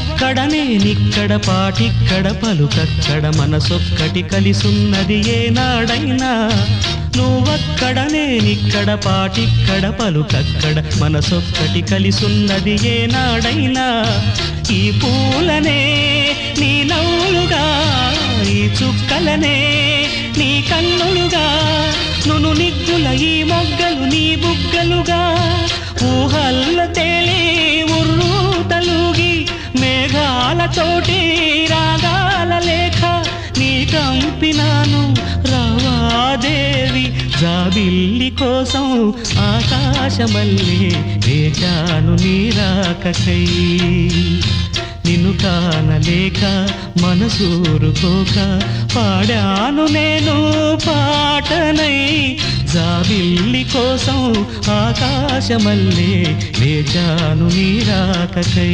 నువ్వక్కడ నేనిక్కడ పాటిక్కడ పలుకక్కడ మనసొక్కటి కలిసున్నది ఏనాడైనా నువ్వక్కడ నేనిక్కడ పాటిక్కడ పలుకక్కడ మనసొక్కటి కలిసున్నది ఏనాడైనా ఈ పూలనే నీ నవ్వులుగా ఈ చుక్కలనే నీ కన్నులుగా నును నిగ్గుల ఈ మొగ్గలు నీ బుగ్గలుగా ఊహల్ల తేలి ఉర్రు తలుగి మేఘాలతోటి రాగాల లేఖ నీ కంపినాను రావాదేవి జాబిల్లి కోసం ఆకాశమల్లే వేచాను నీ రాకకై నిన్ను కానలేక మనసూరుకోక పాడాను నేను పాటనై జాబిల్లి కోసం ఆకాశమల్లే వేచాను నీ రాకకై